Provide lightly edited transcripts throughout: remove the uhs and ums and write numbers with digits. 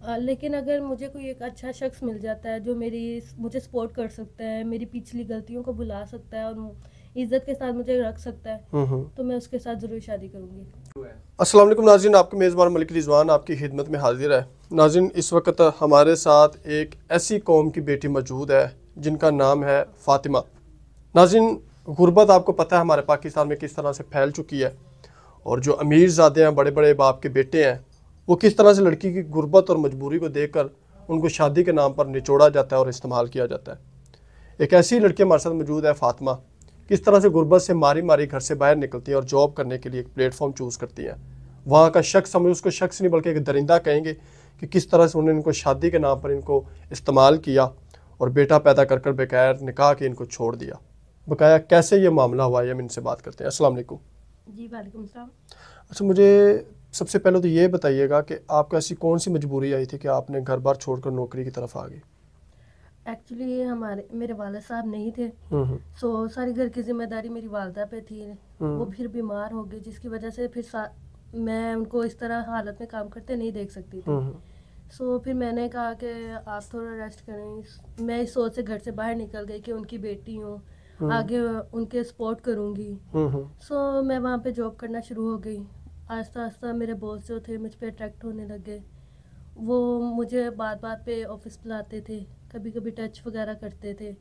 लेकिन अगर मुझे कोई एक अच्छा शख्स मिल जाता है जो मुझे सपोर्ट कर सकता है, मेरी पिछली गलतियों को भुला सकता है और इज्जत के साथ मुझे रख सकता है, तो मैं उसके साथ ज़रूर शादी करूँगी। अस्सलाम वालेकुम नाज़रीन, आपके मेज़बान मलिक रिजवान आपकी खिदमत में हाजिर है। नाज़रीन, इस वक्त हमारे साथ एक ऐसी कौम की बेटी मौजूद है जिनका नाम है फ़ातिमा। नाज़रीन, गुर्बत आपको पता है हमारे पाकिस्तान में किस तरह से फैल चुकी है, और जो अमीरज़ादे हैं, बड़े बड़े बाप के बेटे हैं, वो किस तरह से लड़की की गुर्बत और मजबूरी को देखकर उनको शादी के नाम पर निचोड़ा जाता है और इस्तेमाल किया जाता है। एक ऐसी लड़की हमारे साथ मौजूद है फ़ातिमा, किस तरह से गुर्बत से मारी मारी घर से बाहर निकलती है और जॉब करने के लिए एक प्लेटफॉर्म चूज़ करती हैं। वहाँ का शख्स, हम उसको शख्स नहीं बल्कि एक दरिंदा कहेंगे, कि किस तरह से उन्होंने इनको शादी के नाम पर इनको इस्तेमाल किया और बेटा पैदा कर कर बगैर निकाह के इनको छोड़ दिया। बकाया कैसे ये मामला हुआ है, हम इनसे बात करते हैं। अस्सलाम वालेकुम। जी वालेकुम सलाम। अच्छा, मुझे सबसे पहले तो ये बताइएगा कि आपको ऐसी कौन सी मजबूरी आई थी कि आपने घर बार छोड़कर नौकरी की तरफ आ गई? एक्चुअली मेरे वालिद साहब नहीं थे, सो सारी घर की जिम्मेदारी मेरी वालदा पे थी। वो फिर बीमार हो गई, जिसकी वजह से फिर मैं उनको इस तरह हालत में काम करते नहीं देख सकती थी। सो फिर मैंने कहा कि आप थोड़ा रेस्ट करें। मैं इस सोच से घर से बाहर निकल गई कि उनकी बेटी हूँ, आगे उनके सपोर्ट करूँगी। सो मैं वहाँ पे जॉब करना शुरू हो गई। आहिस्ता आहिस्ता मेरे बॉस जो थे मुझ पे अट्रैक्ट होने लगे। वो मुझे बात बात पे ऑफिस बुलाते थे, कभी कभी टच वगैरह करते थे।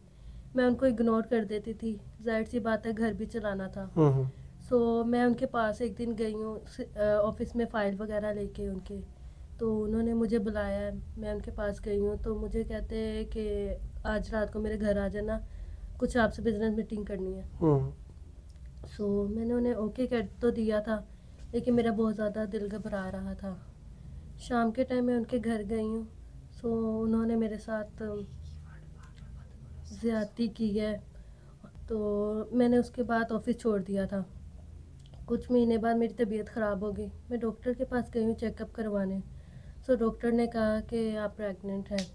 मैं उनको इग्नोर कर देती थी, जाहिर सी बात है घर भी चलाना था। सो मैं उनके पास एक दिन गई हूँ ऑफिस में फ़ाइल वगैरह लेके उनके, तो उन्होंने मुझे बुलाया। मैं उनके पास गई हूँ तो मुझे कहते हैं कि आज रात को मेरे घर आ जाना, कुछ आपसे बिजनेस मीटिंग करनी है। सो मैंने उन्हें ओके कर तो दिया था, लेकिन मेरा बहुत ज़्यादा दिल घबरा रहा था। शाम के टाइम मैं उनके घर गई हूँ, सो उन्होंने मेरे साथ ज़्यादती की है। तो मैंने उसके बाद ऑफिस छोड़ दिया था। कुछ महीने बाद मेरी तबीयत ख़राब हो गई। मैं डॉक्टर के पास गई हूँ चेकअप करवाने। सो डॉक्टर ने कहा कि आप प्रेग्नेंट हैं।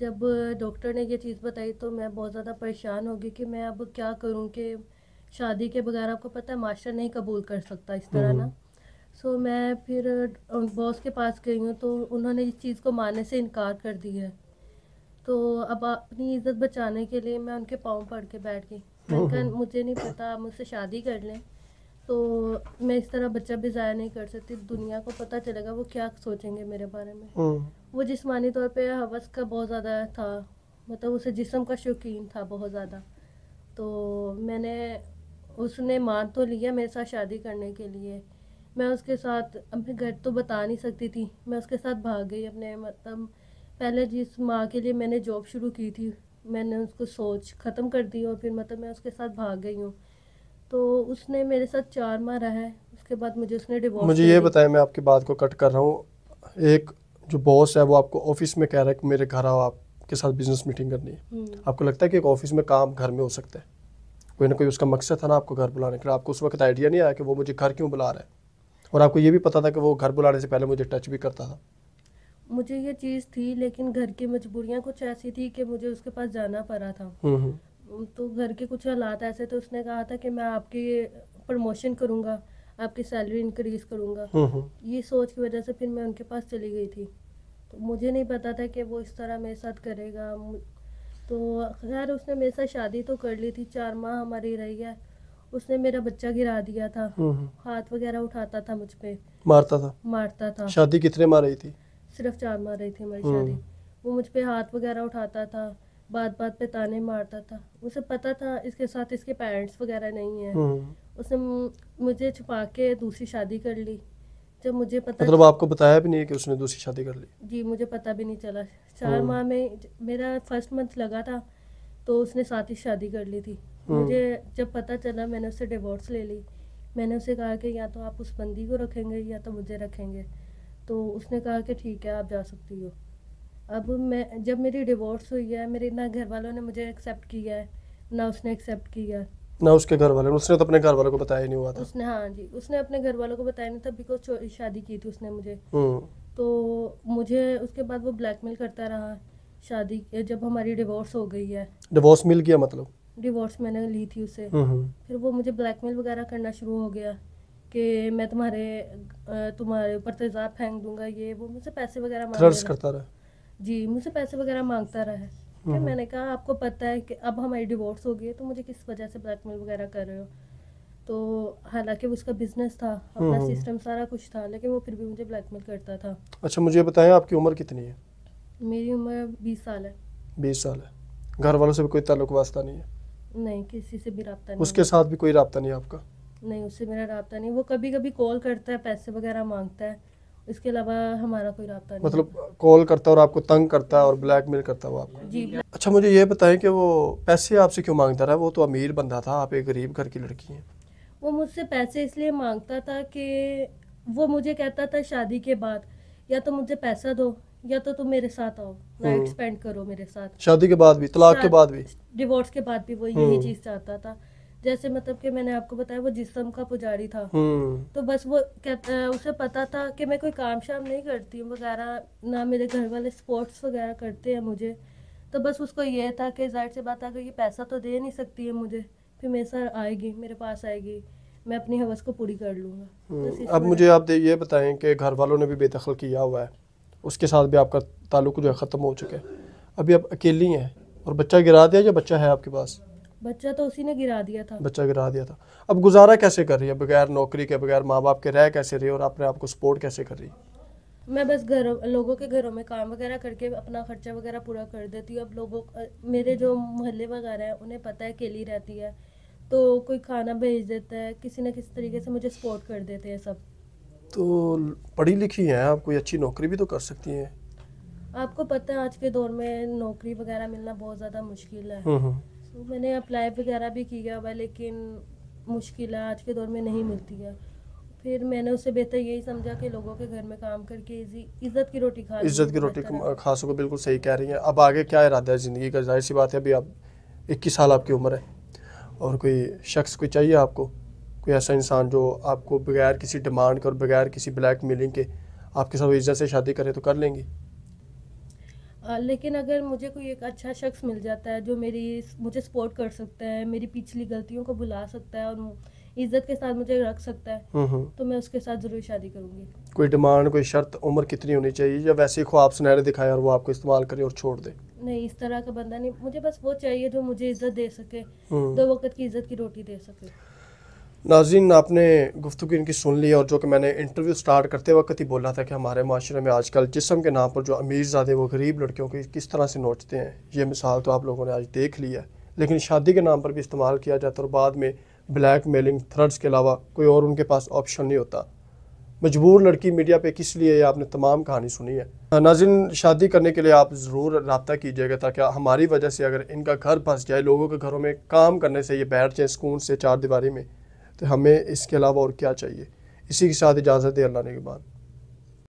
जब डॉक्टर ने ये चीज़ बताई तो मैं बहुत ज़्यादा परेशान हो गई कि मैं अब क्या करूँ, कि शादी के बगैर आपको पता है मास्टर नहीं कबूल कर सकता इस तरह ना। सो मैं फिर बॉस के पास गई हूँ तो उन्होंने इस चीज़ को मानने से इनकार कर दिया है। तो अब अपनी इज़्ज़त बचाने के लिए मैं उनके पाँव पड़ के बैठ गई। मैंने कहा मुझे नहीं पता, आप मुझसे शादी कर लें, तो मैं इस तरह बच्चा भी ज़ाया नहीं कर सकती। दुनिया को पता चलेगा वो क्या सोचेंगे मेरे बारे में। वो जिस्मानी तौर पे हवस का बहुत ज़्यादा था, मतलब उसे जिस्म का शौकीन था बहुत ज़्यादा। तो उसने मान तो लिया मेरे साथ शादी करने के लिए। मैं उसके साथ अपने घर तो बता नहीं सकती थी, मैं उसके साथ भाग गई अपने, मतलब पहले जिस माँ के लिए मैंने जॉब शुरू की थी मैंने उसको सोच ख़त्म कर दी और फिर मतलब मैं उसके साथ भाग गई हूँ। तो उसने मेरे साथ 4 माह रहा है, उसके बाद मुझे उसने डिवोर्स मुझे दे ये दी। बताएं, मैं आपकी बात को कट कर रहा हूँ। एक जो बॉस है वो आपको ऑफिस में कह रहा है कि मेरे घर आओ, आपके साथ बिजनेस मीटिंग करनी है। आपको लगता है कि एक ऑफिस में काम घर में हो सकता है? कोई ना कोई उसका मकसद था ना आपको घर बुलाने के लिए। आपको उस वक्त आइडिया नहीं आया कि वो मुझे घर क्यों बुला रहा है? और आपको ये भी पता था कि वो घर बुलाने से पहले मुझे टच भी करता था? मुझे ये चीज़ थी, लेकिन घर की मजबूरियाँ कुछ ऐसी थी कि मुझे उसके पास जाना पड़ा था। तो घर के कुछ हालात ऐसे थे, उसने कहा था कि मैं आपकी प्रमोशन करूँगा, आपकी सैलरी इंक्रीज़ करूँगा। ये सोच की वजह से फिर मैं उनके पास चली गई थी। तो मुझे नहीं पता था कि वो इस तरह मेरे साथ करेगा। तो खैर उसने मेरे साथ शादी तो कर ली थी, 4 माह हमारी रही है। उसने मेरा बच्चा गिरा दिया था, हाथ वगैरह उठाता था मुझ पे, मारता था। शादी कितने माह रही थी? सिर्फ 4 माह रही थी हमारी शादी। वो मुझ पे हाथ वगैरह उठाता था, बात बात पे ताने मारता था। उसे पता था इसके साथ इसके पेरेंट्स वगैरह नहीं है। उसने मुझे छुपा के दूसरी शादी कर ली। जब मुझे पता मतलब आपको बताया भी नहीं कि उसने दूसरी शादी कर ली? जी, मुझे पता भी नहीं चला। 4 माह में मेरा फर्स्ट मंथ लगा था तो उसने साथ ही शादी कर ली थी। मुझे जब पता चला मैंने उससे डिवोर्स ले ली। मैंने उसे कहा कि या तो आप उस बंदी को रखेंगे या तो मुझे रखेंगे। तो उसने कहा कि ठीक है आप जा सकती हो। अब मैं जब मेरी डिवोर्स हुई है, मेरे ना घर वालों ने मुझे एक्सेप्ट किया है ना उसने एक्सेप्ट किया है। ना उसके घर वाले? उसने तो अपने घर वालों को बताया ही नहीं हुआ था? उसने, हाँ जी, उसने अपने घर वालों को बताया नहीं था, बिकॉज शादी की थी उसने मुझे। तो मुझे उसके बाद वो ब्लैकमेल करता रहा। जब हमारी डिवोर्स हो गई है, डिवोर्स मिल गया मतलब? डिवोर्स मैंने ली थी उससे, फिर वो मुझे ब्लैकमेल वगैरह करना शुरू हो गया कि मैं तुम्हारे ऊपर तेजाब फेंक दूंगा, ये वो मुझसे पैसे वगैरह थ्रेट्स मांगने करता रहा। जी, मुझसे पैसे वगैरह मांगता रहा है। फिर मैंने कहा आपको पता है कि अब हमारी डिवोर्स हो गई है, तो मुझे किस वजह से ब्लैकमेल वगैरह कर रहे हो। तो हालांकि वो उसका बिजनेस था, अपना सिस्टम सारा कुछ था, लेकिन वो फिर भी मुझे ब्लैकमेल करता था। अच्छा, मुझे बताएं आपकी उम्र कितनी है? मेरी उम्र 20 साल है। 20 साल है। घर वालों से भी कोई ताल्लुक वास्ता नहीं है? नहीं, किसी से भी रब्ता नहीं। उसके साथ भी कोई रब्ता नहीं आपका? नहीं, उससे मेरा रब्ता नहीं। वो कभी कभी कॉल करता है, पैसे वगैरह मांगता है, इसके अलावा हमारा कोई रब्ता नहीं। मतलब कॉल करता है और आपको तंग करता है और ब्लैकमेल करता है वो आपको? जी। अच्छा, मुझे ये बताएं कि वो पैसे आपसे क्यों मांगता रहा? वो तो अमीर बंदा था, आप एक गरीब घर की लड़की हैं। वो मुझसे पैसे इसलिए मांगता था कि वो मुझे कहता था शादी के बाद या तो मुझे पैसा दो या तो तुम मेरे साथ आओ, नाइट स्पेंड करो मेरे साथ। शादी के बाद भी, तलाक के बाद भी? डिवोर्स के बाद भी वो यही चीज चाहता था। जैसे मतलब कि मैंने आपको बताया वो जिस्म का पुजारी था, तो बस वो कहता, उसे पता था कि मैं कोई काम शाम नहीं करती हूँ वगैरह, ना मेरे घर वाले स्पोर्ट्स वगैरह करते हैं मुझे, तो बस उसको ये था कि जाहिर सी बात अगर ये पैसा तो दे नहीं सकती है मुझे, फिर मेरे साथ आएगी, मेरे पास आएगी, मैं अपनी हवस को पूरी कर लूँगा। अब मुझे आप ये बताएं कि घर वालों ने भी बेदखल किया हुआ है, उसके साथ भी आपका ताल्लुक जो है ख़त्म हो चुका है, अभी आप अकेली हैं और बच्चा गिरा दिया या बच्चा है आपके पास? बच्चा तो उसी ने गिरा दिया था। बच्चा गिरा दिया था। अब गुजारा कैसे कर रही है? बगैर नौकरी के, बगैर माँ बाप के रह कैसे रही है और अपने आप को सपोर्ट कैसे कर रही है? मैं बस लोगों के घरों में काम वगैरह करके अपना खर्चा वगैरह पूरा कर देती हूँ। अब मेरे जो मोहल्ले वगैरह हैं उन्हें पता है अकेली रहती है, तो कोई खाना भेज देता है, किसी न किसी तरीके से मुझे सपोर्ट कर देते हैं सब। तो पढ़ी लिखी हैं आप, कोई अच्छी नौकरी भी तो कर सकती हैं। आपको पता है आज के दौर में नौकरी वगैरह मिलना बहुत ज़्यादा मुश्किल है। तो मैंने अप्लाई वगैरह भी किया हुआ, लेकिन मुश्किल है, आज के दौर में नहीं मिलती है। फिर मैंने उससे बेहतर यही समझा कि लोगों के घर में काम करके इज्जत की रोटी खा सको। बिल्कुल सही कह रही हैं। अब आगे क्या इरादा है ज़िंदगी का? जाहिर सी बात है, अभी आप 21 साल आपकी उम्र है और कोई शख्स कोई चाहिए आपको, कोई ऐसा इंसान जो आपको बगैर किसी डिमांड के और बगैर किसी ब्लैकमेलिंग के आपके साथ इज्जत से शादी करे तो कर लेंगी? लेकिन अगर मुझे कोई एक अच्छा शख्स मिल जाता है जो मुझे सपोर्ट कर सकता है, मेरी पिछली गलतियों को भुला सकता है और इज्जत के साथ मुझे रख सकता है, तो मैं उसके साथ ज़रूर शादी करूँगी। कोई डिमांड, कोई शर्त, उम्र कितनी होनी चाहिए, या वैसे ही ख्वाब सुनहरे दिखाए और वो आपको इस्तेमाल करे और छोड़ दे? नहीं, इस तरह का बंदा नहीं, मुझे बस वो चाहिए जो मुझे इज्जत दे सके, 2 वक्त की इज्जत की रोटी दे सके। नाज़रीन, आपने गुफ्तगू इनकी सुन ली और जो कि मैंने इंटरव्यू स्टार्ट करते वक्त ही बोला था कि हमारे माशरे में आजकल जिस्म के नाम पर जो अमीरज़ादे वो गरीब लड़कियों को किस तरह से नोचते हैं, ये मिसाल तो आप लोगों ने आज देख ली है। लेकिन शादी के नाम पर भी इस्तेमाल किया जाता है और बाद में ब्लैक मेलिंग थ्रेड्स के अलावा कोई और उनके पास ऑप्शन नहीं होता। मजबूर लड़की मीडिया पे किस लिए, ये आपने तमाम कहानी सुनी है। नाज़रीन, शादी करने के लिए आप ज़रूर रब्ता कीजिएगा ताकि हमारी वजह से अगर इनका घर फंस जाए, लोगों के घरों में काम करने से ये बैठ जाए सुकून से चार दीवारी में, तो हमें इसके अलावा और क्या चाहिए। इसी के साथ इजाज़त दे, अल्लाह ने के बाद।